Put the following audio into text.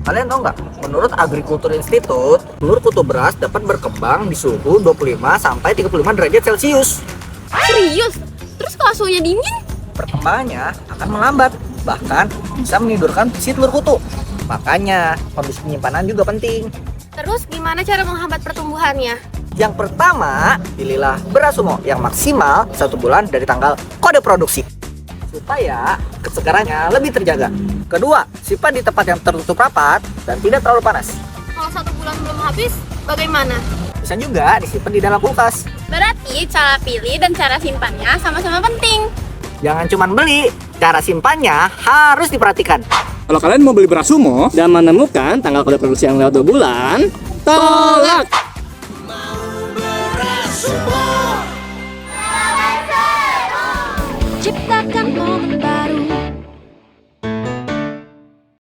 Kalian tahu nggak? Menurut Agriculture Institute, telur kutu beras dapat berkembang di suhu 25 sampai 35 derajat Celcius. Serius? Terus kalau suhunya dingin? Perkembangannya akan melambat, bahkan bisa menidurkan si telur kutu. Makanya, kondisi penyimpanan juga penting. Terus gimana cara menghambat pertumbuhannya? Yang pertama, pilihlah beras sumo yang maksimal 1 bulan dari tanggal kode produksi, supaya kesegarannya lebih terjaga. Kedua, simpan di tempat yang tertutup rapat dan tidak terlalu panas. Kalau 1 bulan belum habis, bagaimana? Bisa juga disimpan di dalam kulkas. Berarti cara pilih dan cara simpannya sama-sama penting. Jangan cuma beli, cara simpannya harus diperhatikan. Kalau kalian mau beli beras sumo dan menemukan tanggal kode produksi yang lewat 2 bulan, tolak! Cipta